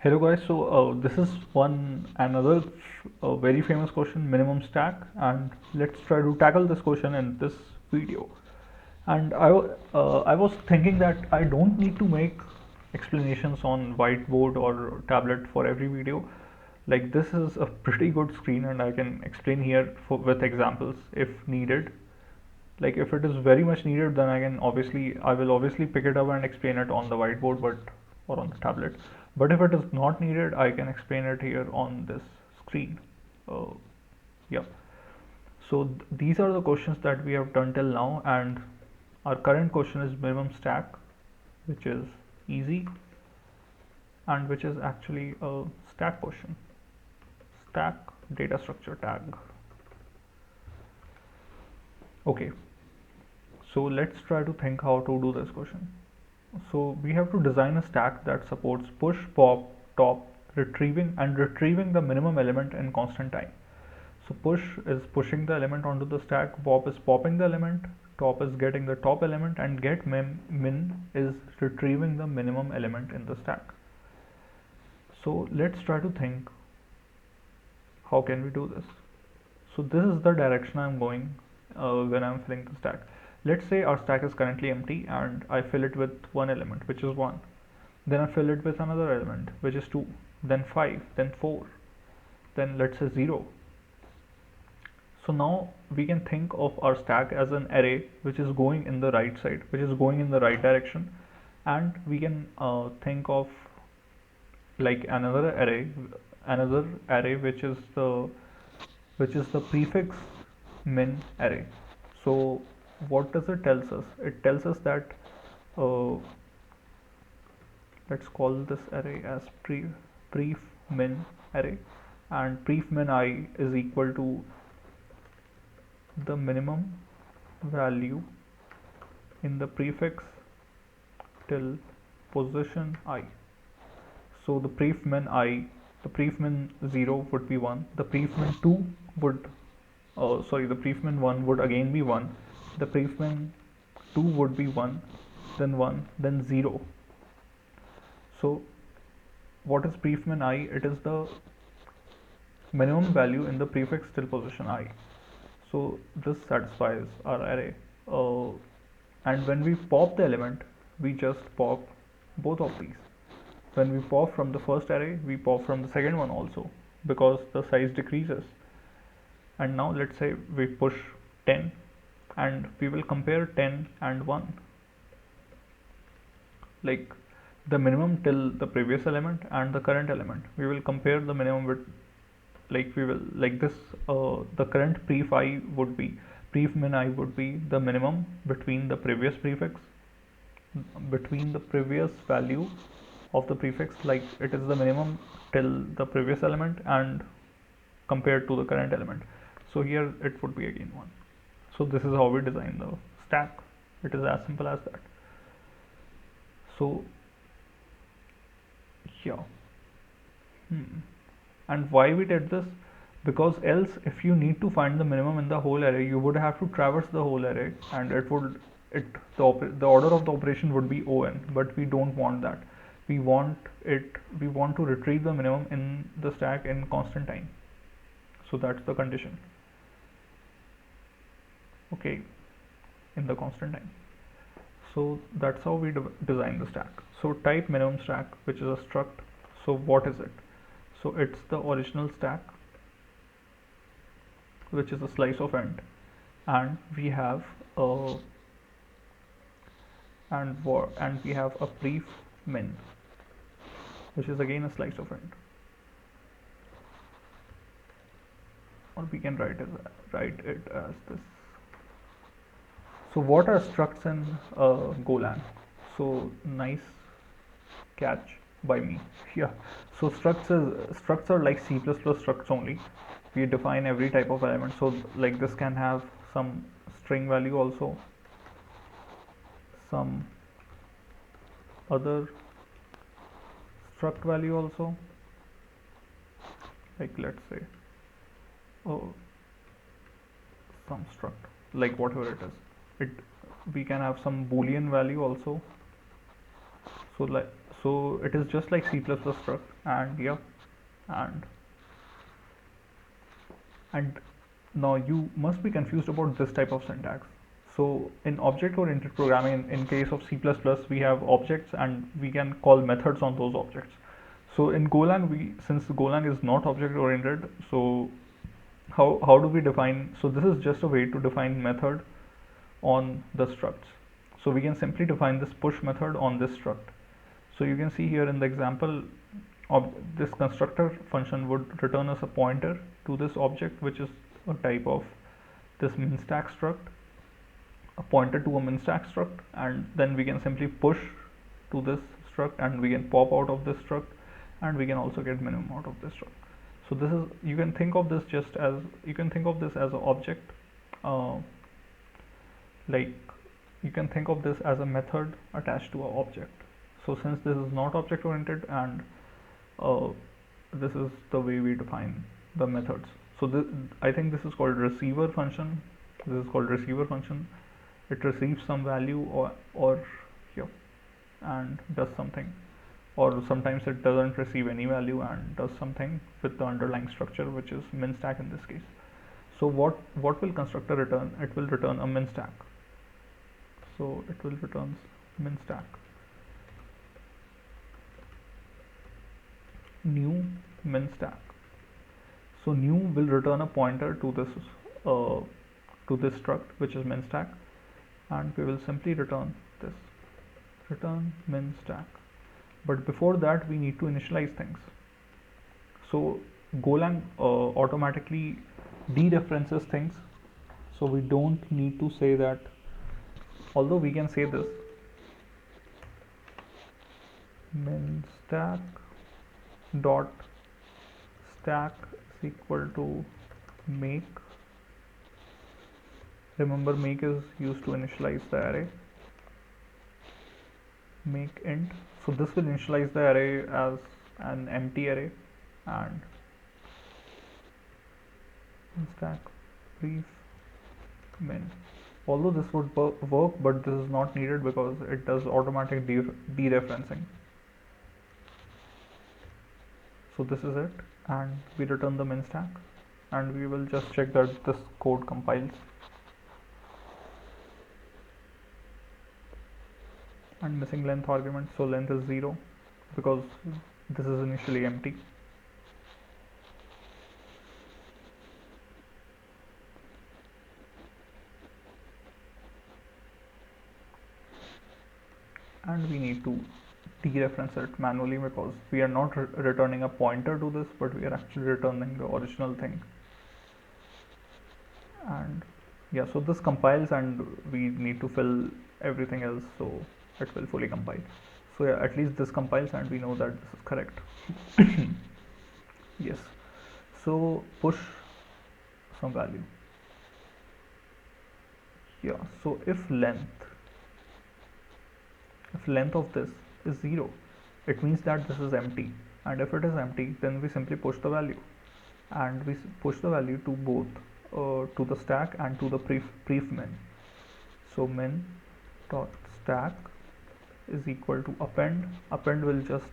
Hello guys, so this is one another very famous question, minimum stack, and let's try to tackle this question in this video. And I was thinking that I don't need to make explanations on whiteboard or tablet for every video. Like this is a pretty good screen and I can explain here with examples if needed. Like if it is very much needed, then I will obviously pick it up and explain it on the whiteboard, but or on the tablet. But if it is not needed, I can explain it here on this screen. uh, yeah. So these are the questions that we have done till now, and our current question is minimum stack, which is easy and which is actually a stack question. Stack data structure tag. Okay, so let's try to think how to do this question. So we have to design a stack that supports push, pop, top, retrieving the minimum element in constant time. So push is pushing the element onto the stack, pop is popping the element, top is getting the top element, and get min is retrieving the minimum element in the stack. So let's try to think how can we do this. So this is the direction I'm going when I'm filling the stack. Let's say our stack is currently empty and I fill it with one element, which is 1. Then I fill it with another element, which is 2, then 5, then 4, then let's say 0. So now we can think of our stack as an array which is going in the right side, which is going in the right direction, and we can think of like another array which is the prefix min array. So what does it tells us? It tells us that uh, let's call this array as pref min array, and pref min I is equal to the minimum value in the prefix till position I. So the pref min 0 would be 1, the pref min 2 would the pref min 1 would again be 1, the pref min 2 would be 1, then 0. So what is pref min I? It is the minimum value in the prefix till position I. So this satisfies our array. uh, and when we pop the element, we just pop both of these. When we pop from the first array, we pop from the second one also, because the size decreases. And now let's say we push 10 and we will compare 10 and 1, like the minimum till the previous element and the current element. We will compare the minimum with, like we will like this, the current pref I would be, pref min I would be the minimum between the previous prefix, between the previous value of the prefix, like it is the minimum till the previous element and compared to the current element. So here it would be again 1. So this is how we design the stack. It is as simple as that. So yeah. And why we did this? Because else if you need to find the minimum in the whole array, you would have to traverse the whole array, and the order of the operation would be on, but we don't want that. We want to retrieve the minimum in the stack in constant time. So that's the condition. Okay, in the constant time. So that's how we design the stack. So type minimum stack, which is a struct. So what is it? So it's the original stack, which is a slice of int, and we have a and we have a pref min, which is again a slice of int, or we can write it as this. So what are structs in Golang? So nice catch by me. Yeah. So structs are like C++ structs only. We define every type of element. So like this can have some string value also, some other struct value also. Like let's say oh, some struct, like whatever it is. It We can have some boolean value also. So So it is just like C++ struct, and yeah, and and now you must be confused about this type of syntax. So in object-oriented programming, in case of C++, we have objects and we can call methods on those objects. So in Golang, since Golang is not object-oriented, so how do we define? So this is just a way to define method on the structs. So we can simply define this push method on this struct. So you can see here in the example of this constructor function would return us a pointer to this object, which is a type of this minstack struct, a pointer to a minstack struct, and then we can simply push to this struct and we can pop out of this struct, and we can also get minimum out of this struct. So this is, you can think of this just as, you can think of this as an object, like you can think of this as a method attached to an object. So since this is not object oriented, and uh, this is the way we define the methods. So this, I think this is called receiver function. This is called receiver function. It receives some value or yeah, and does something, or sometimes it doesn't receive any value and does something with the underlying structure, which is minstack in this case. So what will constructor return? It will return a minstack. So it will return minstack. New minstack. So new will return a pointer to this struct, which is minstack, and we will simply return this, return minstack. But before that, we need to initialize things. So Golang automatically dereferences things, so we don't need to say that, although we can say this minstack dot stack is equal to make. Remember, make is used to initialize the array. Make int. So this will initialize the array as an empty array, and stack brief min. Although this would work, but this is not needed because it does automatic dereferencing. So this is it, and we return the min stack, and we will just check that this code compiles. And missing length argument, so length is 0 because this is initially empty. And we need to dereference it manually because we are not returning a pointer to this, but we are actually returning the original thing. And yeah, so this compiles and we need to fill everything else, so it will fully compile. So yeah, at least this compiles and we know that this is correct. Yes, so push some value. Yeah, so if length of this is 0, it means that this is empty, and if it is empty, then we simply push the value, and we push the value to both to the stack and to the pref min. So min dot stack is equal to append will just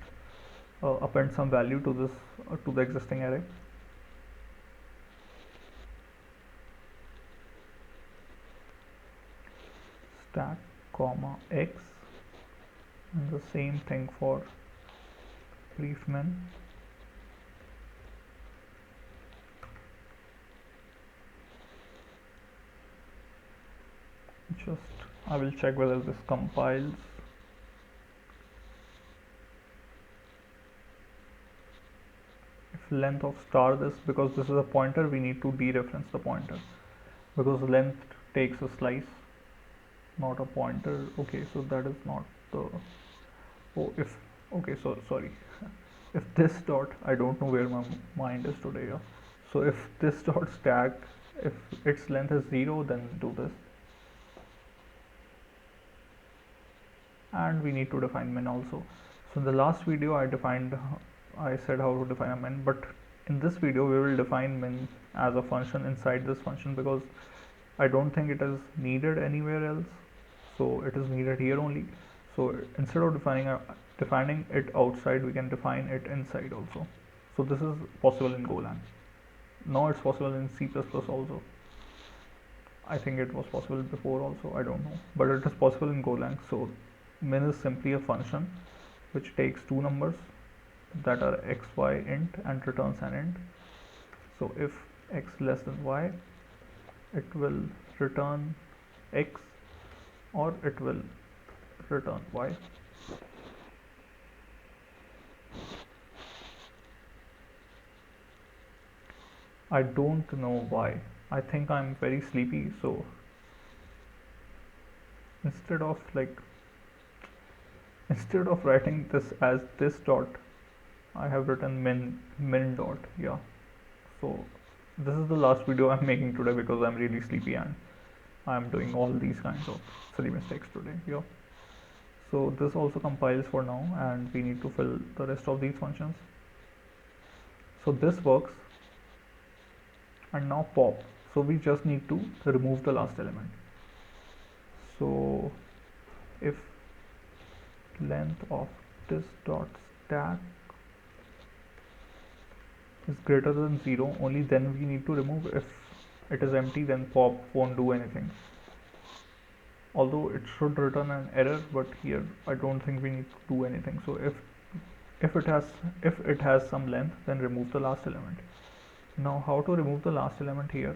append some value to this to the existing array, stack comma x, and the same thing for pref min. Just I will check whether this compiles. If length of star this, because this is a pointer, we need to dereference the pointer because length takes a slice, not a pointer. Okay, so that is not the, oh, if, okay, so sorry. If this dot, I don't know where my mind is today, yeah. So if this dot stack, if its length is 0, then do this, and we need to define min also. So in the last video I said how to define a min, but in this video we will define min as a function inside this function because I don't think it is needed anywhere else, so it is needed here only. So instead of defining defining it outside, we can define it inside also. So this is possible in Golang. Now it's possible in C++ also. I think it was possible before also, I don't know, but it is possible in Golang. So min is simply a function which takes two numbers that are x, y, int and returns an int. So if x less than y, it will return x or it will return y. I don't know why. I think I'm very sleepy, so instead of like instead of writing this as this dot, I have written min dot. Yeah. So this is the last video I'm making today because I'm really sleepy and I'm doing all these kinds of silly mistakes today. Yeah. So this also compiles for now and we need to fill the rest of these functions. So this works, and now pop. So we just need to remove the last element. So if length of this dot stack is greater than 0, only then we need to remove. If it is empty, then pop won't do anything, although it should return an error, but here I don't think we need to do anything. So if it has some length, then remove the last element. Now how to remove the last element here?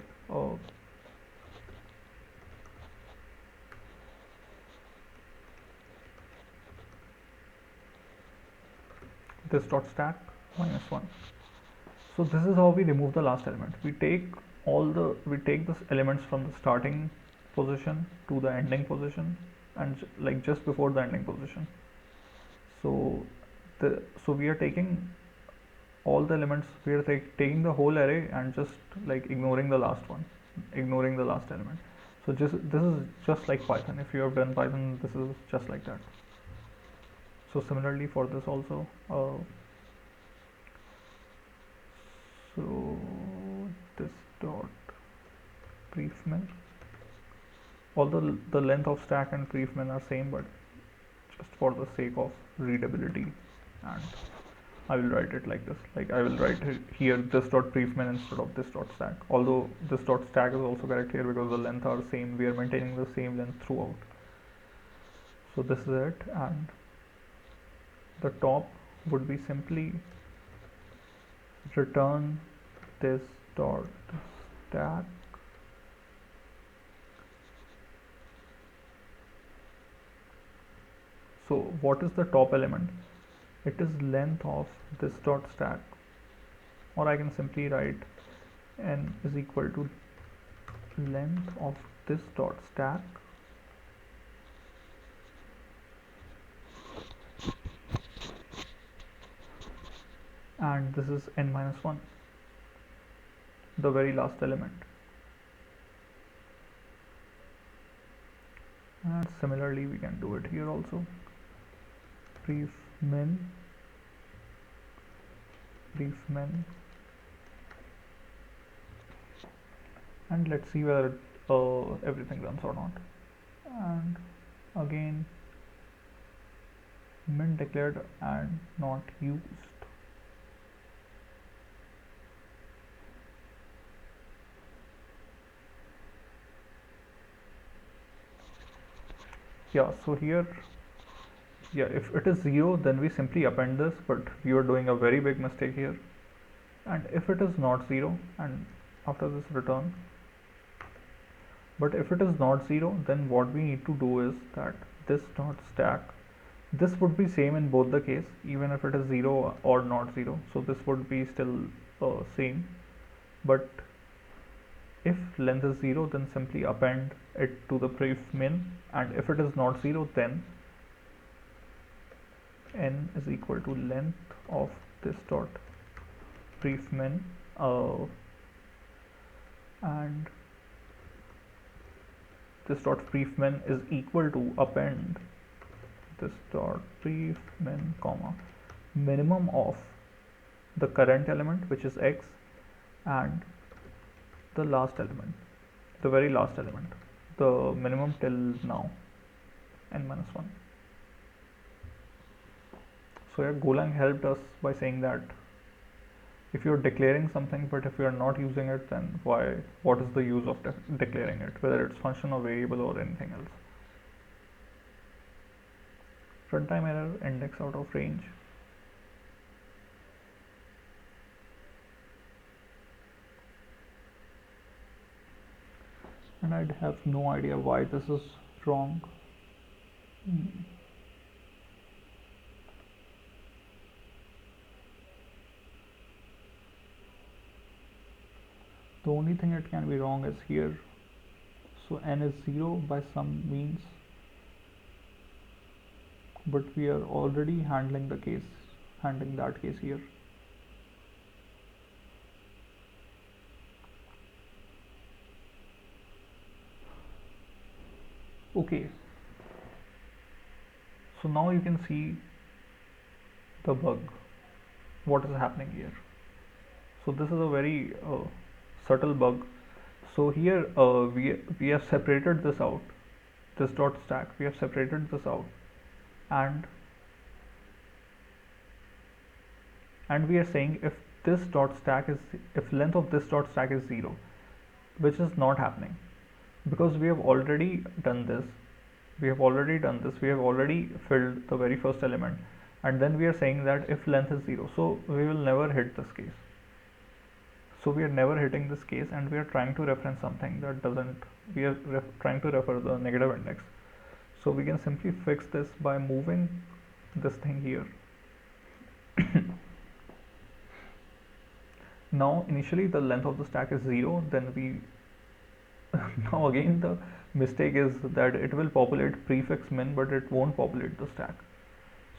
This dot stack -1. So this is how we remove the last element. We take the elements from the starting position to the ending position, and like just before the ending position. So we are taking all the elements. We are taking the whole array and just like ignoring the last one, ignoring the last element. So this is just like Python. If you have done Python, this is just like that. So similarly for this also. So this dot prefmin, although the length of stack and prefmin are same, but just for the sake of readability, and I will write it like this. Like I will write here this dot prefmin instead of this dot stack. Although this dot stack is also correct here because the length are same. We are maintaining the same length throughout. So this is it, and the top would be simply return this dot stack so what is the top element? It is length of this dot stack, or I can simply write n is equal to length of this dot stack and this is n minus 1, the very last element. And similarly we can do it here also. Prefmin and let's see whether everything runs or not. And again min declared and not used. Yeah, so here, yeah, if it is 0, then we simply append this, but we are doing a very big mistake here. And if it is not 0, and after this return, but if it is not 0, then what we need to do is that this dot stack, this would be same in both the case, even if it is 0 or not 0. So this would be still same, but if length is 0, then simply append it to the prefmin, and if it is not 0, then n is equal to length of this dot prefmin, and this dot prefmin is equal to append this dot prefmin comma minimum of the current element, which is x, and the last element, the very last element, the minimum till now, n minus 1. So yeah, Golang helped us by saying that if you're declaring something but if you're not using it, then what is the use of declaring it, whether it's function or variable or anything else. Runtime error, index out of range. And I'd have no idea why this is wrong. The only thing it can be wrong is here. So n is 0 by some means, but we are already handling that case here. Okay, so now you can see the bug, what is happening here. So this is a very subtle bug. So here we have separated this out, this dot stack, we have separated this out, and we are saying if this dot stack is, if length of this dot stack is 0, which is not happening because we have already done this, we have already filled the very first element, and then we are saying that if length is 0, so we will never hit this case. So we are never hitting this case, and we are trying to reference something that doesn't, we are trying to refer the negative index. So we can simply fix this by moving this thing here. Now initially the length of the stack is 0, then we now again the mistake is that it will populate prefix min, but it won't populate the stack.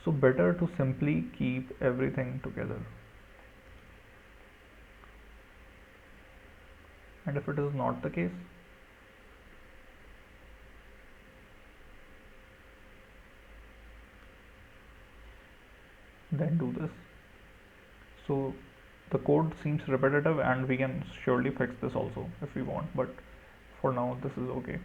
So better to simply keep everything together. And if it is not the case, then do this. So the code seems repetitive, and we can surely fix this also if we want, but for now this is okay.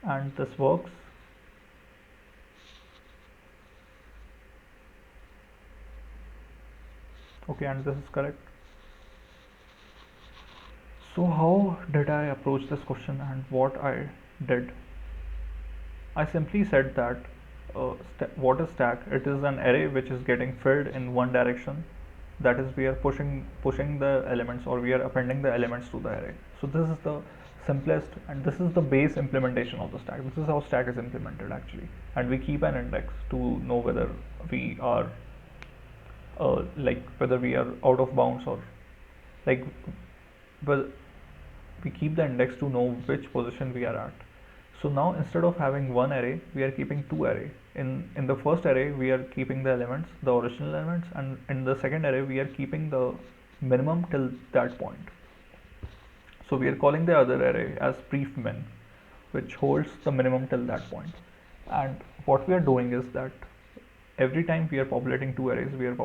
And this works. Okay, and this is correct. So how did I approach this question, and what I did? I simply said that what is stack? It is an array which is getting filled in one direction. That is, we are pushing the elements, or we are appending the elements to the array. So this is the simplest, and this is the base implementation of the stack. This is how stack is implemented actually, and we keep an index to know whether we are like whether we are out of bounds, or like, well, we keep the index to know which position we are at. So now instead of having one array, we are keeping two array. In the first array, we are keeping the elements, the original elements, and in the second array, we are keeping the minimum till that point. So we are calling the other array as prefmin, which holds the minimum till that point. And what we are doing is that every time we are populating two arrays, we are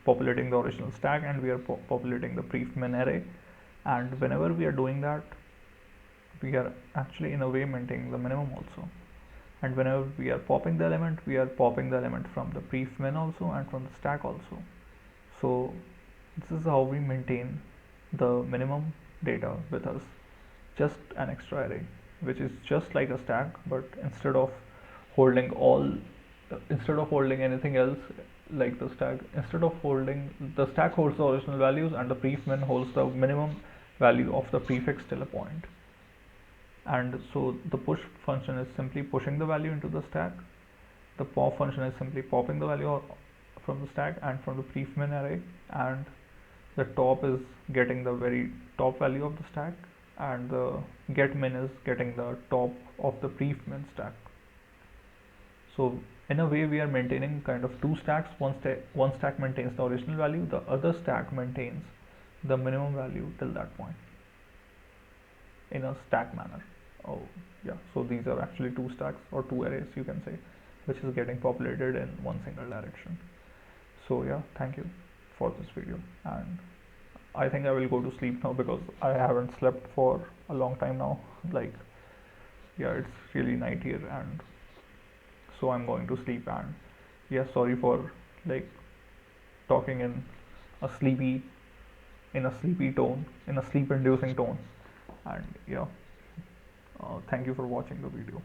populating the original stack, and we are populating the prefmin array. And whenever we are doing that, we are actually in a way maintaining the minimum also. And whenever we are popping the element, we are popping the element from the prefmin also and from the stack also. So this is how we maintain the minimum data with us, just an extra array, which is just like a stack, but instead of holding anything else like the stack, instead of holding, the stack holds the original values, and the prefmin holds the minimum value of the prefix till a point. And so the push function is simply pushing the value into the stack, the pop function is simply popping the value from the stack and from the prefmin array, and the top is getting the very top value of the stack, and the get min is getting the top of the prefmin stack. So in a way, we are maintaining kind of two stacks. One stack maintains the original value, the other stack maintains the minimum value till that point in a stack manner. Oh yeah, so these are actually two stacks, or two arrays you can say, which is getting populated in one single direction. So yeah, thank you for this video, and I think I will go to sleep now because I haven't slept for a long time now, like yeah, it's really night here, and so I'm going to sleep. And yeah, sorry for like talking a sleepy in a sleepy tone, in a sleep inducing tone. And yeah, thank you for watching the video.